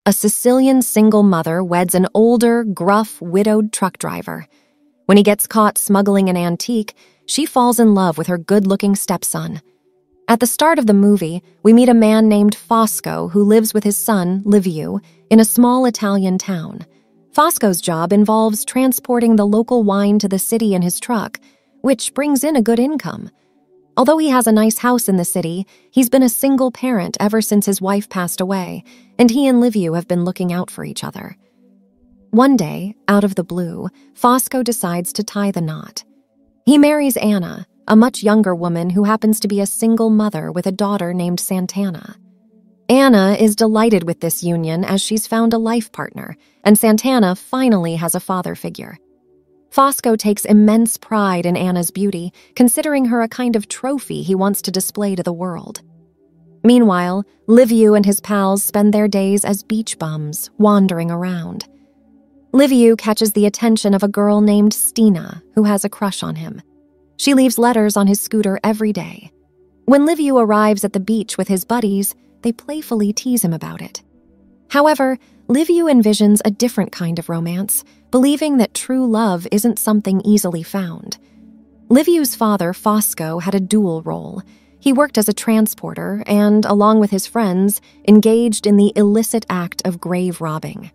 A Sicilian single mother weds an older, gruff, widowed truck driver. When he gets caught smuggling an antique, she falls in love with her good-looking stepson. At the start of the movie, we meet a man named Fosco who lives with his son, Liviu, in a small Italian town. Fosco's job involves transporting the local wine to the city in his truck, which brings in a good income. Although he has a nice house in the city, he's been a single parent ever since his wife passed away, and he and Liviu have been looking out for each other. One day, out of the blue, Fosco decides to tie the knot. He marries Anna, a much younger woman who happens to be a single mother with a daughter named Santana. Anna is delighted with this union as she's found a life partner, and Santana finally has a father figure. Fosco takes immense pride in Anna's beauty, considering her a kind of trophy he wants to display to the world. Meanwhile, Liviu and his pals spend their days as beach bums, wandering around. Liviu catches the attention of a girl named Stina, who has a crush on him. She leaves letters on his scooter every day. When Liviu arrives at the beach with his buddies, they playfully tease him about it. However, Liviu envisions a different kind of romance, believing that true love isn't something easily found. Liviu's father, Fosco, had a dual role. He worked as a transporter and, along with his friends, engaged in the illicit act of grave robbing.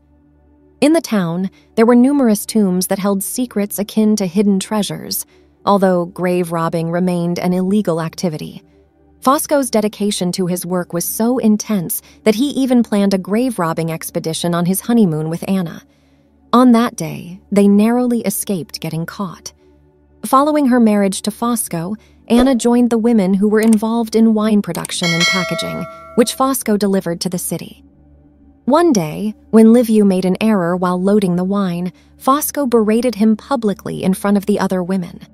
In the town, there were numerous tombs that held secrets akin to hidden treasures, although grave robbing remained an illegal activity. Fosco's dedication to his work was so intense that he even planned a grave robbing expedition on his honeymoon with Anna. On that day, they narrowly escaped getting caught. Following her marriage to Fosco, Anna joined the women who were involved in wine production and packaging, which Fosco delivered to the city. One day, when Liviu made an error while loading the wine, Fosco berated him publicly in front of the other women.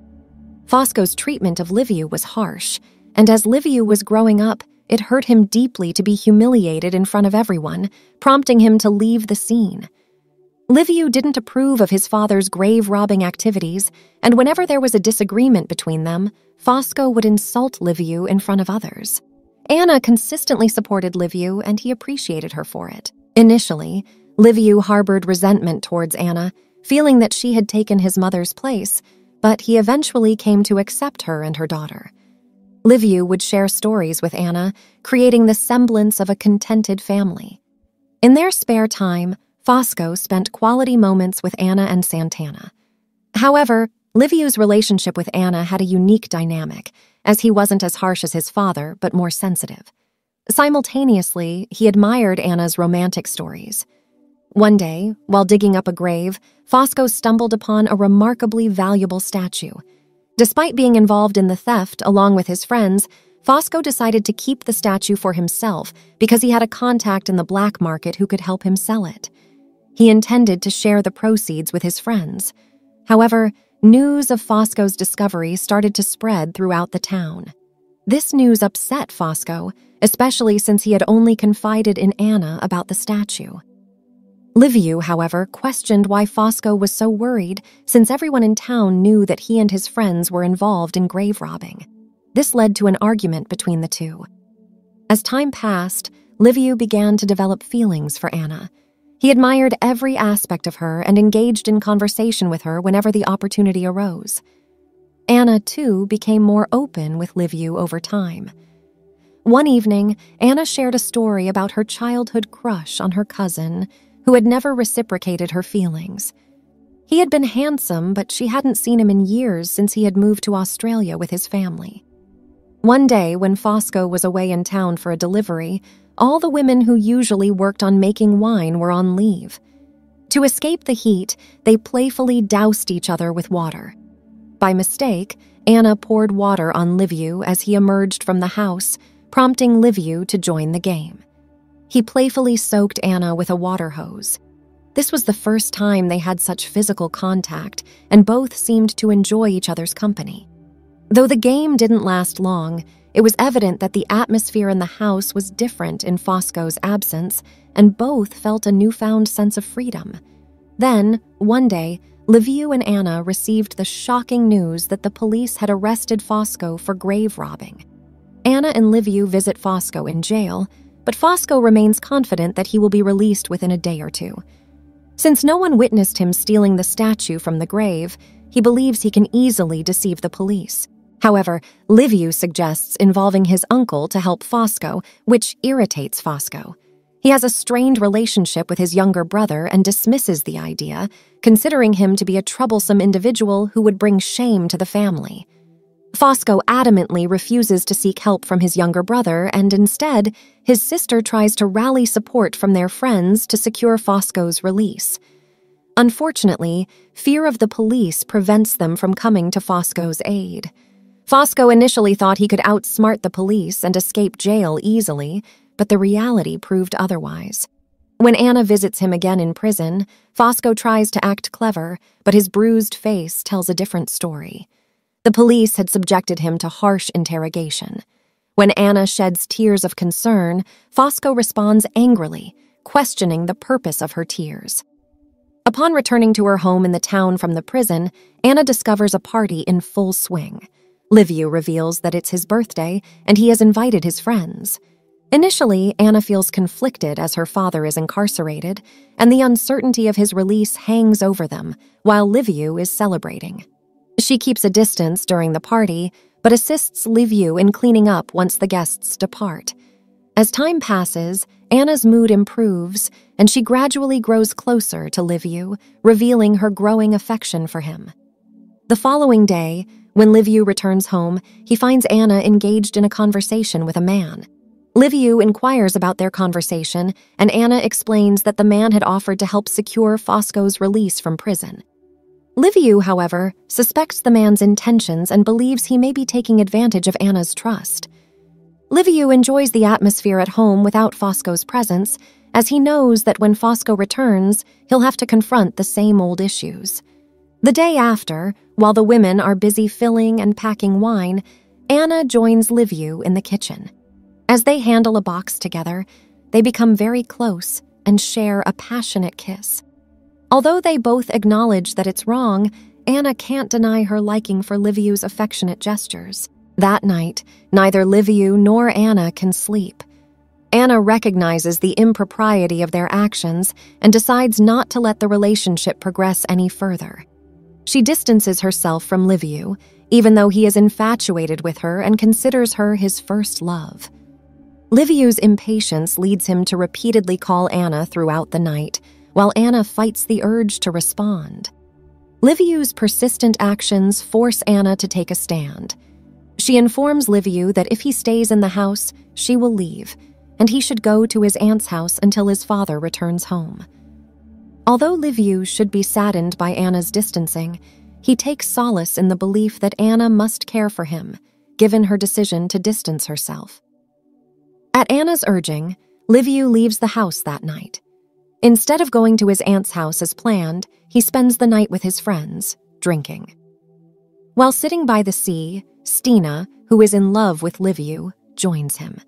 Fosco's treatment of Liviu was harsh, and as Liviu was growing up, it hurt him deeply to be humiliated in front of everyone, prompting him to leave the scene. Liviu didn't approve of his father's grave-robbing activities, and whenever there was a disagreement between them, Fosco would insult Liviu in front of others. Anna consistently supported Liviu, and he appreciated her for it. Initially, Liviu harbored resentment towards Anna, feeling that she had taken his mother's place, but he eventually came to accept her and her daughter. Liviu would share stories with Anna, creating the semblance of a contented family. In their spare time, Fosco spent quality moments with Anna and Santana. However, Liviu's relationship with Anna had a unique dynamic, as he wasn't as harsh as his father, but more sensitive. Simultaneously, he admired Anna's romantic stories. One day, while digging up a grave, Fosco stumbled upon a remarkably valuable statue. Despite being involved in the theft along with his friends, Fosco decided to keep the statue for himself because he had a contact in the black market who could help him sell it. He intended to share the proceeds with his friends. However, news of Fosco's discovery started to spread throughout the town. This news upset Fosco, especially since he had only confided in Anna about the statue. Liviu, however, questioned why Fosco was so worried, since everyone in town knew that he and his friends were involved in grave robbing. This led to an argument between the two. As time passed, Liviu began to develop feelings for Anna. He admired every aspect of her and engaged in conversation with her whenever the opportunity arose. Anna, too, became more open with Liviu over time. One evening, Anna shared a story about her childhood crush on her cousin, who had never reciprocated her feelings. He had been handsome, but she hadn't seen him in years since he had moved to Australia with his family. One day, when Fosco was away in town for a delivery, all the women who usually worked on making wine were on leave. To escape the heat, they playfully doused each other with water. By mistake, Anna poured water on Liviu as he emerged from the house, prompting Liviu to join the game. He playfully soaked Anna with a water hose. This was the first time they had such physical contact, and both seemed to enjoy each other's company. Though the game didn't last long, it was evident that the atmosphere in the house was different in Fosco's absence, and both felt a newfound sense of freedom. Then, one day, Liviu and Anna received the shocking news that the police had arrested Fosco for grave robbing. Anna and Liviu visit Fosco in jail, but Fosco remains confident that he will be released within a day or two. Since no one witnessed him stealing the statue from the grave, he believes he can easily deceive the police. However, Liviu suggests involving his uncle to help Fosco, which irritates Fosco. He has a strained relationship with his younger brother and dismisses the idea, considering him to be a troublesome individual who would bring shame to the family. Fosco adamantly refuses to seek help from his younger brother, and instead, his sister tries to rally support from their friends to secure Fosco's release. Unfortunately, fear of the police prevents them from coming to Fosco's aid. Fosco initially thought he could outsmart the police and escape jail easily, but the reality proved otherwise. When Anna visits him again in prison, Fosco tries to act clever, but his bruised face tells a different story. The police had subjected him to harsh interrogation. When Anna sheds tears of concern, Fosco responds angrily, questioning the purpose of her tears. Upon returning to her home in the town from the prison, Anna discovers a party in full swing. Liviu reveals that it's his birthday, and he has invited his friends. Initially, Anna feels conflicted as her father is incarcerated, and the uncertainty of his release hangs over them, while Liviu is celebrating. She keeps a distance during the party, but assists Liviu in cleaning up once the guests depart. As time passes, Anna's mood improves, and she gradually grows closer to Liviu, revealing her growing affection for him. The following day, when Liviu returns home, he finds Anna engaged in a conversation with a man. Liviu inquires about their conversation, and Anna explains that the man had offered to help secure Fosco's release from prison. Liviu, however, suspects the man's intentions and believes he may be taking advantage of Anna's trust. Liviu enjoys the atmosphere at home without Fosco's presence, as he knows that when Fosco returns, he'll have to confront the same old issues. The day after, while the women are busy filling and packing wine, Anna joins Liviu in the kitchen. As they handle a box together, they become very close and share a passionate kiss. Although they both acknowledge that it's wrong, Anna can't deny her liking for Liviu's affectionate gestures. That night, neither Liviu nor Anna can sleep. Anna recognizes the impropriety of their actions and decides not to let the relationship progress any further. She distances herself from Liviu, even though he is infatuated with her and considers her his first love. Liviu's impatience leads him to repeatedly call Anna throughout the night, while Anna fights the urge to respond. Liviu's persistent actions force Anna to take a stand. She informs Liviu that if he stays in the house, she will leave, and he should go to his aunt's house until his father returns home. Although Liviu should be saddened by Anna's distancing, he takes solace in the belief that Anna must care for him, given her decision to distance herself. At Anna's urging, Liviu leaves the house that night. Instead of going to his aunt's house as planned, he spends the night with his friends, drinking. While sitting by the sea, Stina, who is in love with Liviu, joins him.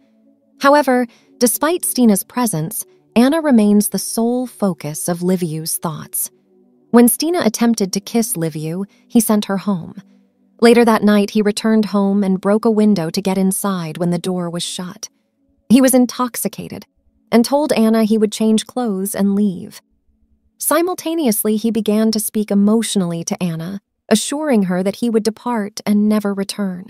However, despite Stina's presence, Anna remains the sole focus of Liviu's thoughts. When Stina attempted to kiss Liviu, he sent her home. Later that night, he returned home and broke a window to get inside when the door was shut. He was intoxicated and told Anna he would change clothes and leave. Simultaneously, he began to speak emotionally to Anna, assuring her that he would depart and never return.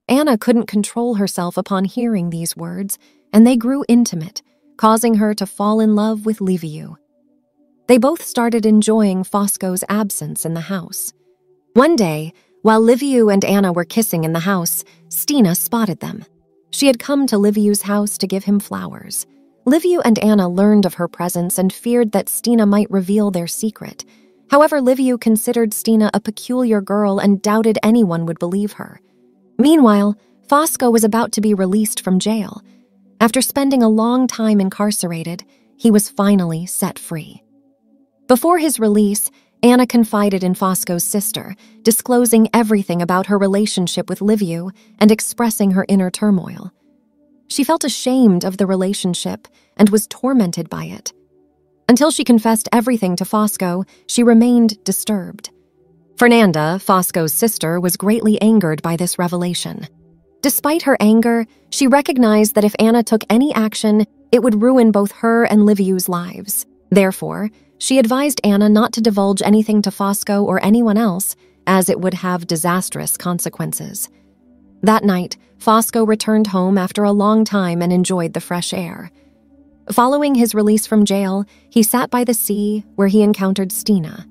Anna couldn't control herself upon hearing these words, and they grew intimate, causing her to fall in love with Liviu. They both started enjoying Fosco's absence in the house. One day, while Liviu and Anna were kissing in the house, Stina spotted them. She had come to Liviu's house to give him flowers. Liviu and Anna learned of her presence and feared that Stina might reveal their secret. However, Liviu considered Stina a peculiar girl and doubted anyone would believe her. Meanwhile, Fosco was about to be released from jail. After spending a long time incarcerated, he was finally set free. Before his release, Anna confided in Fosco's sister, disclosing everything about her relationship with Liviu and expressing her inner turmoil. She felt ashamed of the relationship and was tormented by it. Until she confessed everything to Fosco, she remained disturbed. Fernanda, Fosco's sister, was greatly angered by this revelation. Despite her anger, she recognized that if Anna took any action, it would ruin both her and Liviu's lives. Therefore, she advised Anna not to divulge anything to Fosco or anyone else, as it would have disastrous consequences. That night, Fosco returned home after a long time and enjoyed the fresh air. Following his release from jail, he sat by the sea where he encountered Stina.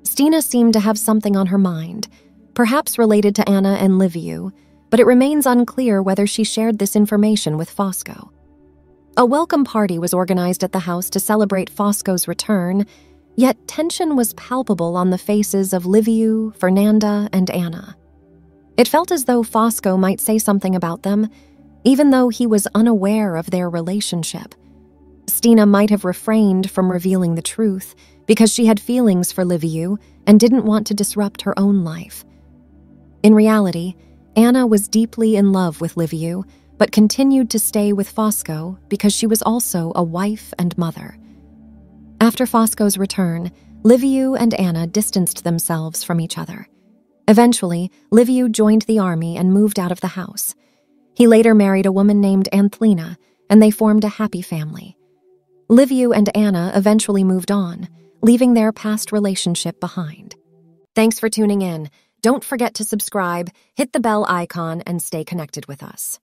Stina seemed to have something on her mind, perhaps related to Anna and Liviu, but it remains unclear whether she shared this information with Fosco. A welcome party was organized at the house to celebrate Fosco's return, yet tension was palpable on the faces of Liviu, Fernanda, and Anna. It felt as though Fosco might say something about them, even though he was unaware of their relationship. Stina might have refrained from revealing the truth because she had feelings for Liviu and didn't want to disrupt her own life. In reality, Anna was deeply in love with Liviu, but continued to stay with Fosco because she was also a wife and mother. After Fosco's return, Liviu and Anna distanced themselves from each other. Eventually, Liviu joined the army and moved out of the house. He later married a woman named Anthlina, and they formed a happy family. Liviu and Anna eventually moved on, leaving their past relationship behind. Thanks for tuning in. Don't forget to subscribe, hit the bell icon, and stay connected with us.